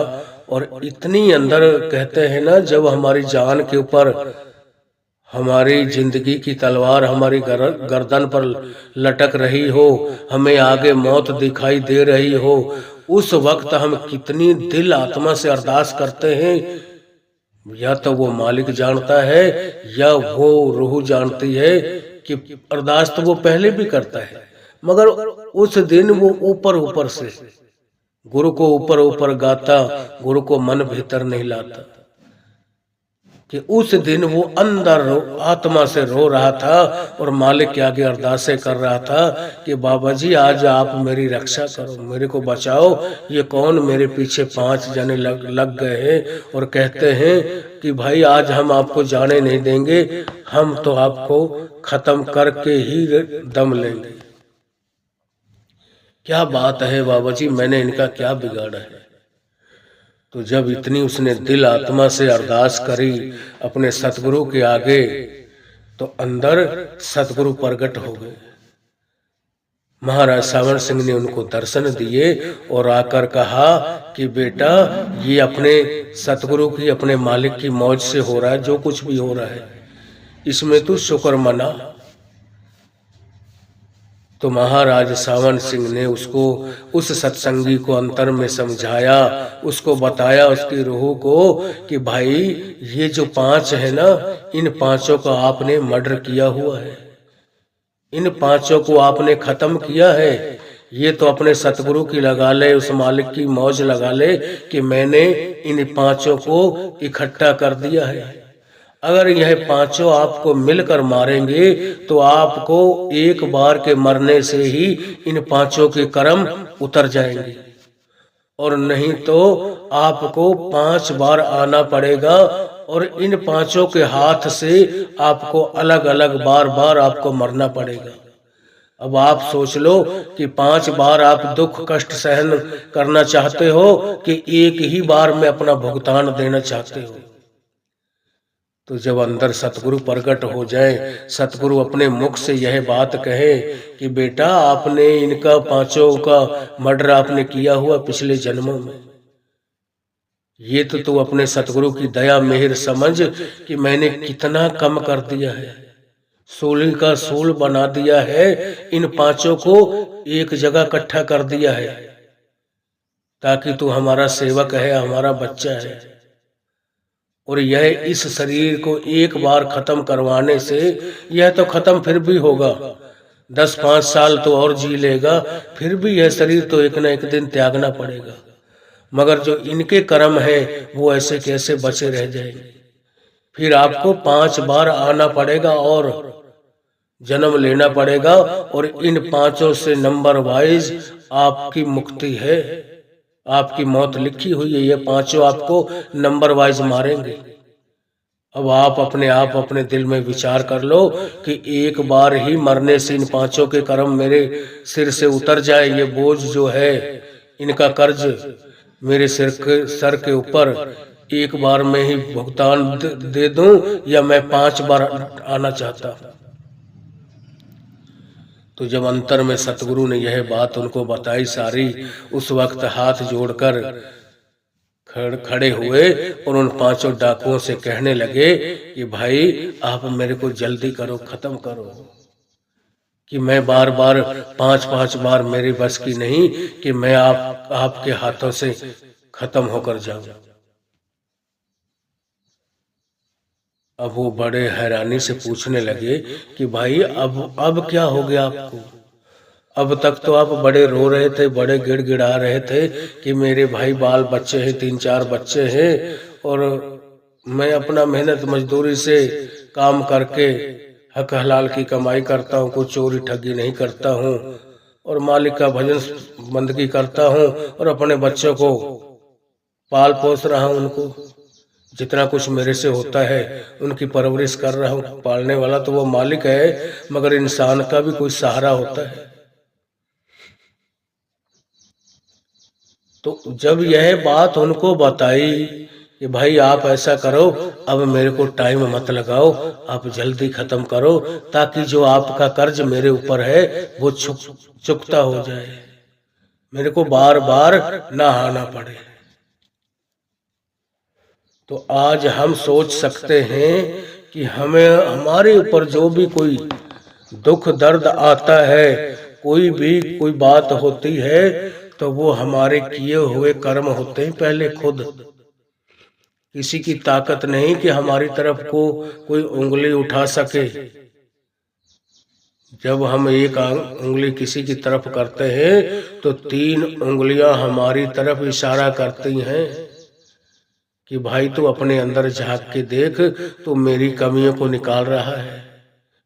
और इतनी अंदर, कहते हैं ना, जब हमारी जान के ऊपर हमारी जिंदगी की तलवार हमारी गर्दन पर लटक रही हो, हमें आगे मौत दिखाई दे रही हो, उस वक्त हम कितनी दिल आत्मा से अरदास करते हैं, या तो वो मालिक जानता है या वो रूह जानती है कि अरदास तो वो पहले भी करता है, मगर उस दिन वो ऊपर ऊपर से गुरु को ऊपर ऊपर गाता, गुरु को मन भीतर नहीं लाता, कि उस दिन वो अंदर आत्मा से रो रहा था और मालिक के आगे अरदासें कर रहा था कि बाबा जी आज आप मेरी रक्षा करो, मेरे को बचाओ। ये कौन मेरे पीछे 5 जने लग गए हैं और कहते हैं कि भाई आज हम आपको जाने नहीं देंगे, हम तो आपको खत्म करके ही दम लेंगे। क्या बात है बाबा जी, मैंने इनका क्या बिगाड़ा है? तो जब इतनी उसने दिल आत्मा से अरदास करी अपने सतगुरु के आगे, तो अंदर सतगुरु प्रकट हो गए। महाराज सावन सिंह ने उनको दर्शन दिए और आकर कहा कि बेटा, ये अपने सतगुरु की, अपने मालिक की मौज से हो रहा है, जो कुछ भी हो रहा है इसमें तू शुक्र मना। तो महाराज सावन सिंह ने उसको, उस सत्संगी को अंतर में समझाया, उसको बताया उसकी रूह को कि भाई ये जो 5 है ना, इन 5 का आपने मर्डर किया हुआ है, इन 5 को आपने खत्म किया है। ये तो अपने सतगुरु की लगा ले, उस मालिक की मौज लगा ले कि मैंने इन 5 को इकट्ठा कर दिया है। अगर यह 5 आपको मिलकर मारेंगे तो आपको एक बार के मरने से ही इन 5 के कर्म उतर जाएंगे, और नहीं तो आपको 5 बार आना पड़ेगा और इन 5 के हाथ से आपको अलग अलग बार बार आपको मरना पड़ेगा। अब आप सोच लो कि 5 बार आप दुख कष्ट सहन करना चाहते हो कि एक ही बार में अपना भुगतान देना चाहते हो। तो जब अंदर सतगुरु प्रकट हो जाए, सतगुरु अपने मुख से यह बात कहे कि बेटा आपने इनका 5 का मर्डर आपने किया हुआ पिछले जन्मों में, ये तो तू अपने सतगुरु की दया मेहर समझ कि मैंने कितना कम कर दिया है, सूली का सूल बना दिया है, इन 5 को एक जगह इकट्ठा कर दिया है ताकि तू हमारा सेवक है, हमारा बच्चा है। और यह इस शरीर को एक बार खत्म करवाने से, यह तो खत्म फिर भी होगा, 10-5 साल तो और जी लेगा, फिर भी यह शरीर तो एक न एक दिन त्यागना पड़ेगा, मगर जो इनके कर्म है वो ऐसे कैसे बचे रह जाएंगे। फिर आपको 5 बार आना पड़ेगा और जन्म लेना पड़ेगा, और इन 5 से नंबर वाइज आपकी मुक्ति है, आपकी मौत लिखी हुई है, ये 5 आपको नंबर वाइज मारेंगे। अब आप अपने दिल में विचार कर लो कि एक बार ही मरने से इन 5 के कर्म मेरे सिर से उतर जाए, ये बोझ जो है, इनका कर्ज मेरे सर के ऊपर एक बार में ही भुगतान दे दूं, या मैं 5 बार आना चाहता हूं। तो जब अंतर में सतगुरु ने यह बात उनको बताई सारी, उस वक्त हाथ जोड़कर खड़े हुए और उन 5 डाकुओं से कहने लगे कि भाई आप मेरे को जल्दी करो, खत्म करो, कि मैं बार बार 5-5 बार मेरी बस की नहीं कि मैं आपके हाथों से खत्म होकर जाऊं। अब वो बड़े हैरानी से पूछने लगे कि भाई अब क्या हो गया आपको? अब तक तो आप बड़े रो रहे थे, बड़े गिड़गिड़ा रहे थे कि मेरे भाई बाल बच्चे हैं, 3-4 बच्चे हैं, और मैं अपना मेहनत मजदूरी से काम करके हक हलाल की कमाई करता हूँ, कोई चोरी ठगी नहीं करता हूँ, और मालिक का भजन बंदगी करता हूँ, और अपने बच्चों को पाल पोस रहा हूं उनको, जितना कुछ मेरे से होता है उनकी परवरिश कर रहा हूं। पालने वाला तो वो मालिक है, मगर इंसान का भी कोई सहारा होता है। तो जब यह बात उनको बताई कि भाई आप ऐसा करो, अब मेरे को टाइम मत लगाओ, आप जल्दी खत्म करो, ताकि जो आपका कर्ज मेरे ऊपर है वो चुकता हो जाए, मेरे को बार बार ना आना पड़े। तो आज हम सोच सकते हैं कि हमें हमारे ऊपर जो भी कोई दुख दर्द आता है, कोई बात होती है, तो वो हमारे किए हुए कर्म होते हैं पहले खुद। किसी की ताकत नहीं कि हमारी तरफ को कोई उंगली उठा सके। जब हम एक उंगली किसी की तरफ करते हैं तो 3 उंगलियां हमारी तरफ इशारा करती हैं कि भाई तू अपने अंदर झांक के देख, तो मेरी कमियों को निकाल रहा है,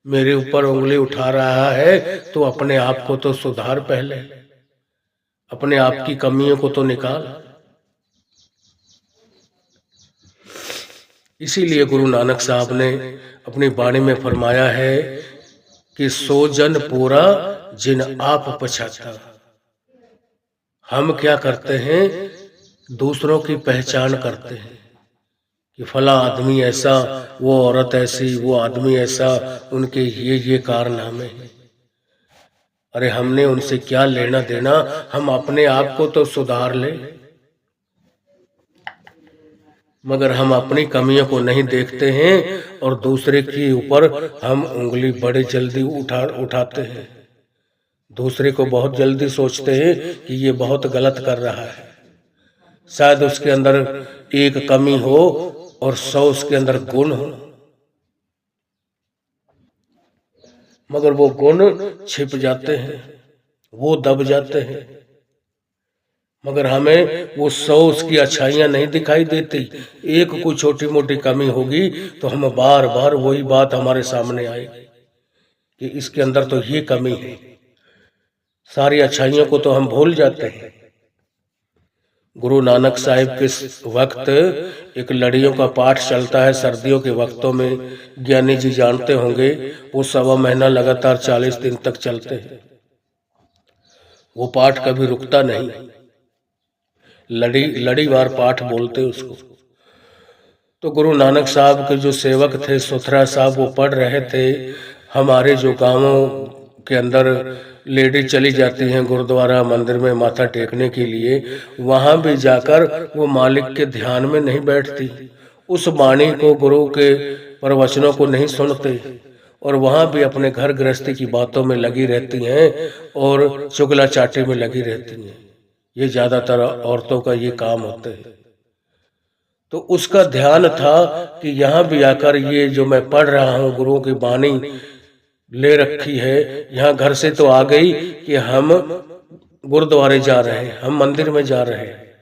मेरे ऊपर उंगली उठा रहा है, तो अपने आप को तो सुधार, पहले अपने आप की कमियों को तो निकाल। इसीलिए गुरु नानक साहब ने अपनी वाणी में फरमाया है कि सो जन पूरा जिन आप पछाता। हम क्या करते हैं, दूसरों की पहचान करते हैं कि फला आदमी ऐसा, वो औरत ऐसी, वो आदमी ऐसा, उनके ये कारनामे हैं। अरे हमने उनसे क्या लेना देना, हम अपने आप को तो सुधार ले। मगर हम अपनी कमियों को नहीं देखते हैं और दूसरे के ऊपर हम उंगली बड़े जल्दी उठाते हैं। दूसरे को बहुत जल्दी सोचते हैं कि ये बहुत गलत कर रहा है, शायद उसके अंदर एक कमी हो और 100 उसके अंदर गुण हो, मगर वो गुण छिप जाते हैं, वो दब जाते हैं। मगर हमें वो 100 उसकी अच्छाइयां नहीं दिखाई देती। एक कोई छोटी मोटी कमी होगी तो हम बार बार वही बात हमारे सामने आएगी कि इसके अंदर तो ये कमी है। सारी अच्छाइयों को तो हम भूल जाते हैं। गुरु नानक साहिब के वक्त एक लड़ियों का पाठ चलता है सर्दियों के वक्तों में, ज्ञानी जी जानते होंगे। वो 1.25 महीना लगातार 40 दिन तक चलते हैं। वो पाठ कभी रुकता नहीं, लड़ीवार पाठ बोलते उसको। तो गुरु नानक साहब के जो सेवक थे सुथरा साहब, वो पढ़ रहे थे। हमारे जो गांवों के अंदर लेडीज चली जाती हैं गुरुद्वारा मंदिर में माथा टेकने के लिए, वहां भी जाकर वो मालिक के ध्यान में नहीं बैठती, उस वाणी को, गुरु के प्रवचनों को नहीं सुनते, और वहां भी अपने घर गृहस्थी की बातों में लगी रहती हैं और चुगला चाटी में लगी रहती हैं। ये ज्यादातर औरतों का ये काम होते हैं। तो उसका ध्यान था कि यहाँ भी आकर ये जो मैं पढ़ रहा हूँ, गुरुओं की वाणी ले रखी है, यहाँ घर से तो आ गई कि हम गुरुद्वारे जा रहे हैं, हम मंदिर में जा रहे हैं,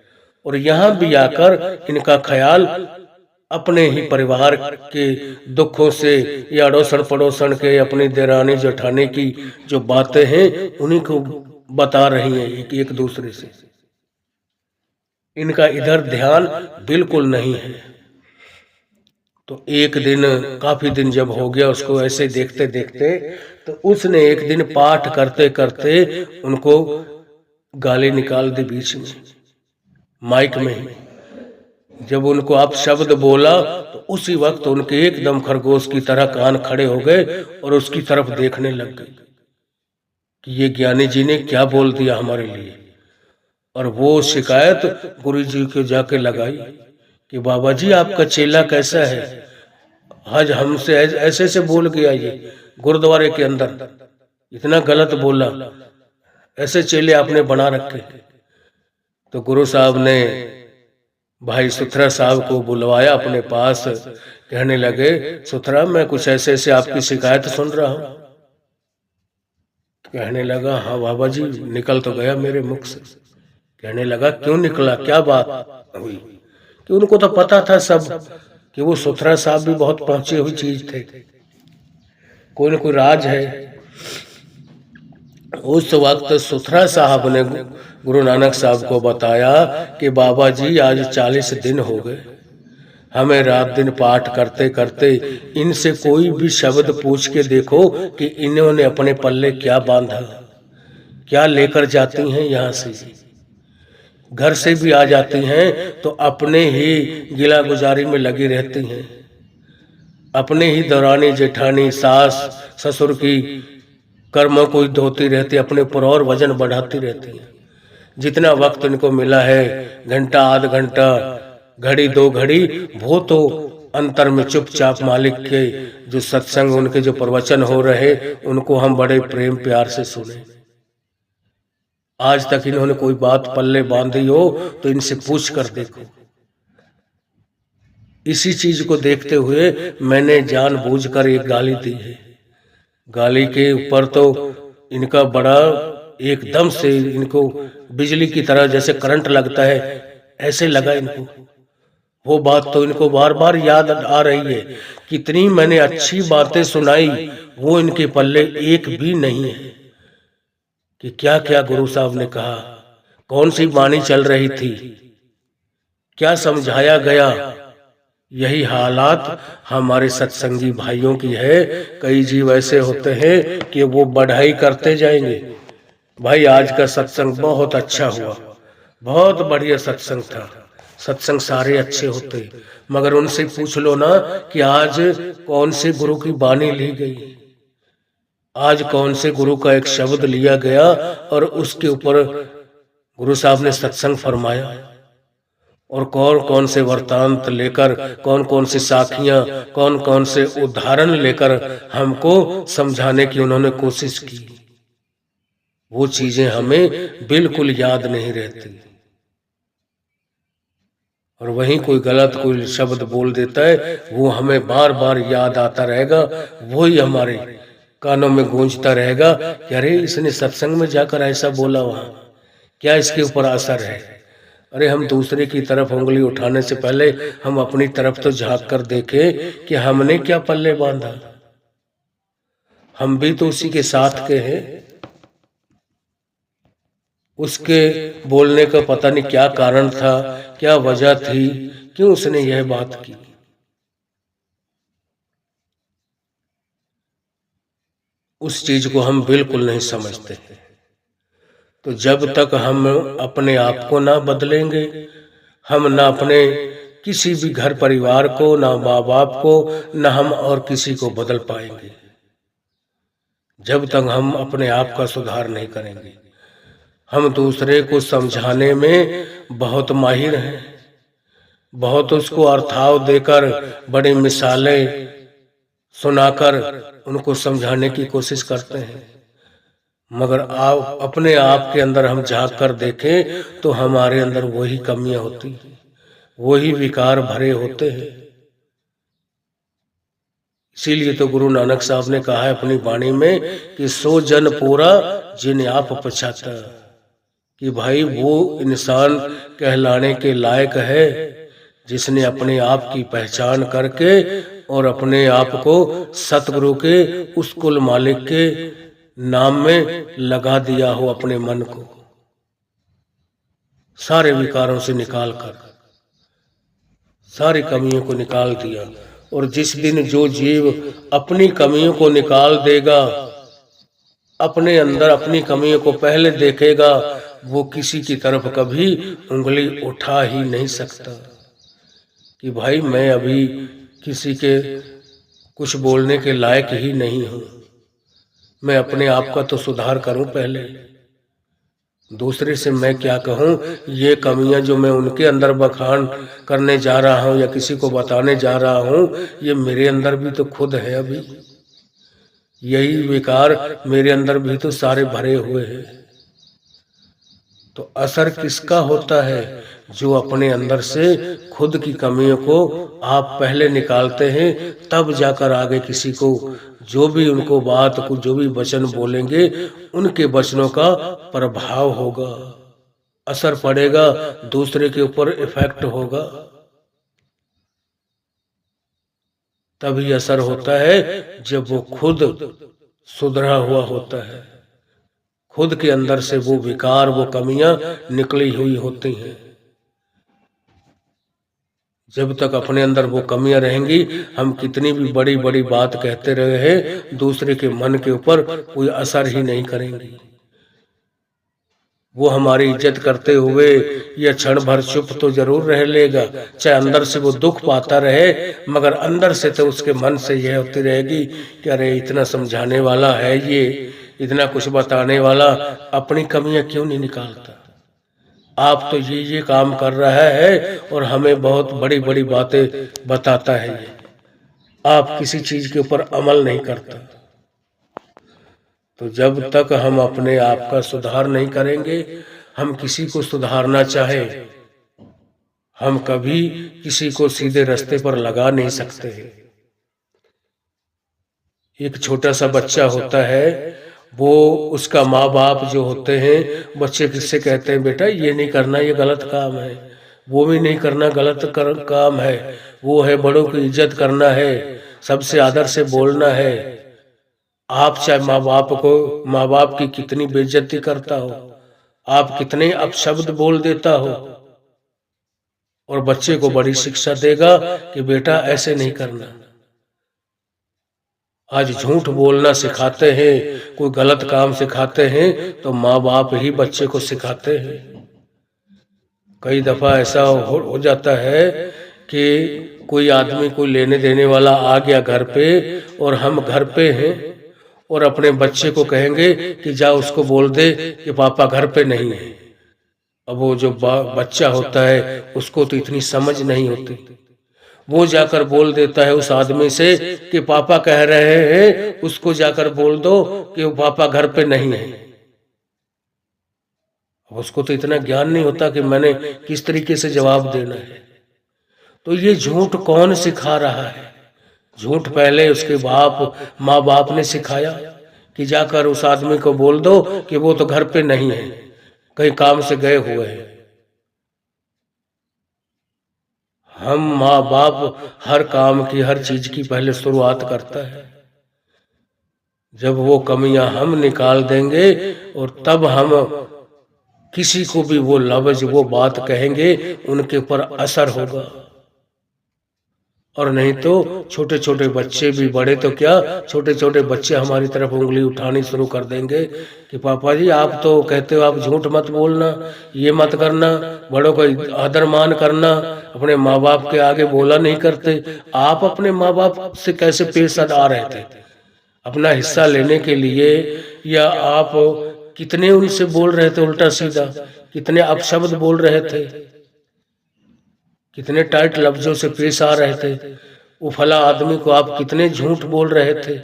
और यहाँ भी आकर इनका ख्याल अपने ही परिवार के दुखों से या अड़ोसन पड़ोसन के, अपनी देरानी जेठानी की जो बातें हैं उन्हीं को बता रही हैं एक दूसरे से। इनका इधर ध्यान बिल्कुल नहीं है। तो एक दिन, काफी दिन जब हो गया उसको ऐसे देखते देखते, तो उसने एक दिन पाठ करते करते उनको गाली निकाल दी बीच में, माइक में। जब उनको आप शब्द बोला तो उसी वक्त उनके एकदम खरगोश की तरह कान खड़े हो गए और उसकी तरफ देखने लग गए कि ये ज्ञानी जी ने क्या बोल दिया हमारे लिए। और वो शिकायत गुरु जी को जाके लगाई कि बाबा जी आपका चेला कैसा है, आज हमसे ऐसे से बोल गया, ये गुरुद्वारे के अंदर इतना गलत बोला, ऐसे चेले आपने बना रखे। तो गुरु साहब ने भाई सुथरा साहब को बुलवाया अपने पास, कहने लगे सुथरा मैं कुछ ऐसे ऐसे आपकी शिकायत सुन रहा हूं। कहने लगा हाँ बाबा जी, निकल तो गया मेरे मुख से। कहने लगा क्यों निकला, क्या बात हुई? कि उनको तो पता था सब कि वो सुथरा साहब भी बहुत पहुंची हुई चीज थे, कोई न कोई राज है। उस वक्त सुथरा साहब ने गुरु नानक साहब को बताया कि बाबा जी आज 40 दिन हो गए, हमें रात दिन पाठ करते करते इनसे कोई भी शब्द पूछ के देखो कि इन्होंने अपने पल्ले क्या बांधा, क्या लेकर जाती हैं, यहाँ से घर से भी आ जाती हैं तो अपने ही गिला गुजारी में लगी रहती हैं, अपने ही दौरानी जेठानी सास ससुर की कर्मों को धोती रहती, अपने ऊपर और वजन बढ़ाती रहती है। जितना वक्त इनको मिला है, घंटा आध घंटा घड़ी दो घड़ी, वो तो अंतर में चुपचाप मालिक के जो सत्संग उनके जो प्रवचन हो रहे उनको हम बड़े प्रेम प्यार से सुने। आज तक इन्होंने कोई बात पल्ले बांधी हो तो इनसे पूछ कर देखो। इसी चीज को देखते हुए मैंने जानबूझकर एक गाली दी है। गाली के ऊपर तो इनका बड़ा एकदम से इनको बिजली की तरह जैसे करंट लगता है ऐसे लगा इनको। वो बात तो इनको बार बार याद आ रही है, कितनी मैंने अच्छी बातें सुनाई वो इनके पल्ले एक भी नहीं है कि क्या क्या गुरु साहब ने कहा, कौन सी वाणी चल रही थी, क्या समझाया गया। यही हालात हमारे सत्संगी भाइयों की है। कई जीव ऐसे होते हैं कि वो बढ़ाई करते जाएंगे। भाई आज का सत्संग बहुत अच्छा हुआ, बहुत बढ़िया सत्संग था। सत्संग सारे अच्छे होते, मगर उनसे पूछ लो ना कि आज कौन से गुरु की वाणी ली गई, आज कौन से गुरु का एक शब्द लिया गया और उसके ऊपर गुरु साहब ने सत्संग फरमाया, और कौन कौन से वृत्तांत लेकर, कौन कौन सी साखियां, कौन कौन से उदाहरण लेकर हमको समझाने की उन्होंने कोशिश की। वो चीजें हमें बिल्कुल याद नहीं रहती, और वहीं कोई गलत कोई शब्द बोल देता है वो हमें बार बार याद आता रहेगा, वही हमारे कानों में गूंजता रहेगा कि अरे इसने सत्संग में जाकर ऐसा बोला, वहां क्या इसके ऊपर असर है। अरे हम दूसरे की तरफ उंगली उठाने से पहले हम अपनी तरफ तो झांक कर देखें कि हमने क्या पल्ले बांधा, हम भी तो उसी के साथ के हैं। उसके बोलने का पता नहीं क्या कारण था, क्या वजह थी, क्यों उसने यह बात की। उस चीज को हम बिल्कुल नहीं समझते। तो जब तक हम अपने आप को ना बदलेंगे, हम ना अपने किसी भी घर परिवार को, ना माँ बाप को, ना हम और किसी को बदल पाएंगे। जब तक हम अपने आप का सुधार नहीं करेंगे। हम दूसरे को समझाने में बहुत माहिर हैं, बहुत उसको अर्थाव देकर, बड़ी मिसालें सुनाकर उनको समझाने की कोशिश करते हैं, मगर आप अपने आप के अंदर हम झांक कर देखें तो हमारे अंदर वही कमियां होती हैं, वही विकार भरे होते हैं। इसीलिए तो गुरु नानक साहब ने कहा है अपनी वाणी में कि सो जन पूरा जिन आप पछाता, कि भाई वो इंसान कहलाने के लायक है जिसने अपने आप की पहचान करके और अपने आप को सतगुरु के उस कुल मालिक के नाम में लगा दिया हो, अपने मन को सारे विकारों से निकाल कर सारी कमियों को निकाल दिया। और जिस दिन जो जीव अपनी कमियों को निकाल देगा, अपने अंदर अपनी कमियों को पहले देखेगा, वो किसी की तरफ कभी उंगली उठा ही नहीं सकता कि भाई मैं अभी किसी के कुछ बोलने के लायक ही नहीं हूं, मैं अपने आप का तो सुधार करूं पहले, दूसरे से मैं क्या कहूं। ये कमियां जो मैं उनके अंदर बखान करने जा रहा हूं या किसी को बताने जा रहा हूं, ये मेरे अंदर भी तो खुद है, अभी यही विकार मेरे अंदर भी तो सारे भरे हुए हैं। तो असर किसका होता है? जो अपने अंदर से खुद की कमियों को आप पहले निकालते हैं, तब जाकर आगे किसी को जो भी उनको बात को जो भी वचन बोलेंगे, उनके वचनों का प्रभाव होगा, असर पड़ेगा, दूसरे के ऊपर इफेक्ट होगा। तभी असर होता है जब वो खुद सुधरा हुआ होता है, खुद के अंदर से वो विकार, वो कमियां निकली हुई होती हैं। जब तक अपने अंदर वो कमियां रहेंगी, हम कितनी भी बड़ी बड़ी बात कहते रहे, दूसरे के मन के ऊपर कोई असर ही नहीं करेंगी। वो हमारी इज्जत करते हुए या क्षण भर चुप तो जरूर रह लेगा, चाहे अंदर से वो दुख पाता रहे, मगर अंदर से तो उसके मन से यह होती रहेगी कि अरे इतना समझाने वाला है, ये इतना कुछ बताने वाला, अपनी कमियां क्यों नहीं निकालता। आप तो ये काम कर रहा है और हमें बहुत बड़ी बड़ी बातें बताता है, ये आप किसी चीज के ऊपर अमल नहीं करता। तो जब तक हम अपने आप का सुधार नहीं करेंगे, हम किसी को सुधारना चाहे, हम कभी किसी को सीधे रास्ते पर लगा नहीं सकते। एक छोटा सा बच्चा होता है, वो उसका माँ बाप जो होते हैं, बच्चे किससे कहते हैं बेटा ये नहीं करना, ये गलत काम है, वो भी नहीं करना, गलत काम है, वो है बड़ों की इज्जत करना है, सबसे आदर से बोलना है। आप चाहे माँ बाप की कितनी बेइज्जती करता हो, आप कितने अपशब्द बोल देता हो, और बच्चे को बड़ी शिक्षा देगा कि बेटा ऐसे नहीं करना। आज झूठ बोलना सिखाते हैं, कोई गलत काम सिखाते हैं, तो माँ बाप ही बच्चे को सिखाते हैं। कई दफा ऐसा हो जाता है कि कोई आदमी कोई लेने देने वाला आ गया घर पे, और हम घर पे हैं, और अपने बच्चे को कहेंगे कि जा उसको बोल दे कि पापा घर पे नहीं है। अब वो जो बच्चा होता है उसको तो इतनी समझ नहीं होती, वो जाकर बोल देता है उस आदमी से कि पापा कह रहे हैं, उसको जाकर बोल दो कि वो पापा घर पे नहीं है। उसको तो इतना ज्ञान नहीं होता कि मैंने किस तरीके से जवाब देना है। तो ये झूठ कौन सिखा रहा है? झूठ पहले उसके माँ बाप ने सिखाया कि जाकर उस आदमी को बोल दो कि वो तो घर पे नहीं है, कहीं काम से गए हुए हैं। हम माँ बाप हर काम की, हर चीज की पहले शुरुआत करता है। जब वो कमियां हम निकाल देंगे और तब हम किसी को भी वो लफ्ज, वो बात कहेंगे, उनके ऊपर असर होगा। और नहीं तो छोटे छोटे बच्चे भी, बड़े तो क्या, छोटे छोटे बच्चे हमारी तरफ उंगली उठानी शुरू कर देंगे कि पापा जी आप तो कहते हो आप झूठ मत बोलना, ये मत करना, बड़ों का आदर मान करना, अपने माँ बाप के आगे बोला नहीं करते। आप अपने माँ बाप से कैसे पेश आ रहे थे अपना हिस्सा लेने के लिए, या आप कितने उनसे बोल रहे थे उल्टा सीधा, कितने अपशब्द बोल रहे थे, कितने टाइट लफ्जों से पेश आ रहे थे, वो फला आदमी को आप कितने झूठ बोल रहे थे।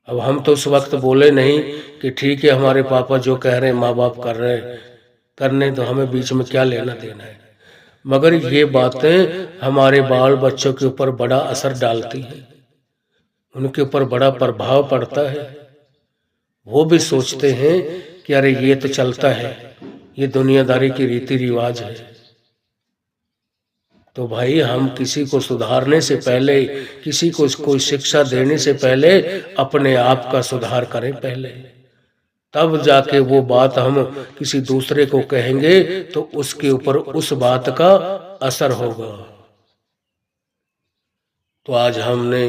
अब हम तो उस वक्त बोले नहीं कि ठीक है हमारे पापा जो कह रहे हैं माँ बाप कर रहे हैं, करने तो हमें बीच में क्या लेना देना है। मगर ये बातें हमारे बाल बच्चों के ऊपर बड़ा असर डालती है, उनके ऊपर बड़ा प्रभाव पड़ता है। वो भी सोचते हैं कि अरे ये तो चलता है, ये दुनियादारी की रीति रिवाज है। तो भाई हम किसी को सुधारने से पहले, किसी को कोई शिक्षा देने से पहले अपने आप का सुधार करें पहले, तब जाके वो बात हम किसी दूसरे को कहेंगे तो उसके ऊपर उस बात का असर होगा। तो आज हमने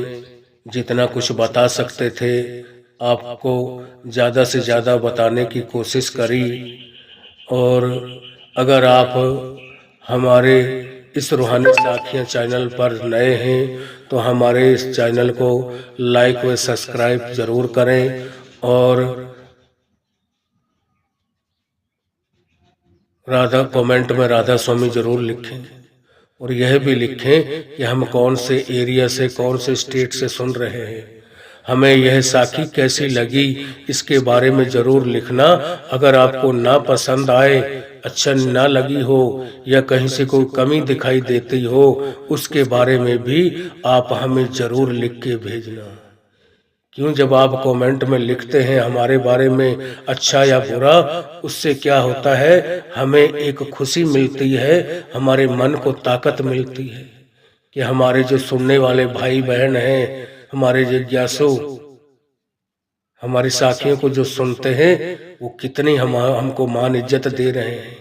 जितना कुछ बता सकते थे आपको ज्यादा से ज्यादा बताने की कोशिश करी। और अगर आप हमारे इस रूहानी साखियाँ चैनल पर नए हैं तो हमारे इस चैनल को लाइक व सब्सक्राइब जरूर करें, और राधा कमेंट में राधा स्वामी जरूर लिखें, और यह भी लिखें कि हम कौन से एरिया से, कौन से स्टेट से सुन रहे हैं, हमें यह साखी कैसी लगी इसके बारे में जरूर लिखना। अगर आपको ना पसंद आए, अच्छा ना लगी हो, या कहीं से कोई कमी दिखाई देती हो, उसके बारे में भी आप हमें जरूर लिख के भेजना। क्यों, जब आप कमेंट में लिखते हैं हमारे बारे में अच्छा या बुरा, उससे क्या होता है, हमें एक खुशी मिलती है, हमारे मन को ताकत मिलती है कि हमारे जो सुनने वाले भाई बहन हैं, हमारे जिज्ञासु, हमारी साखियों को जो सुनते हैं वो कितनी हमको मान इज्जत दे रहे हैं,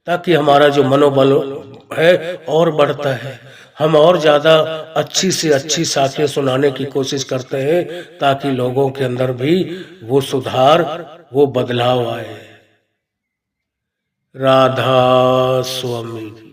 ताकि हमारा जो मनोबल है और बढ़ता है। हम और ज्यादा अच्छी से अच्छी साखियां सुनाने की कोशिश करते हैं, ताकि लोगों के अंदर भी वो सुधार, वो बदलाव आए। राधा स्वामी।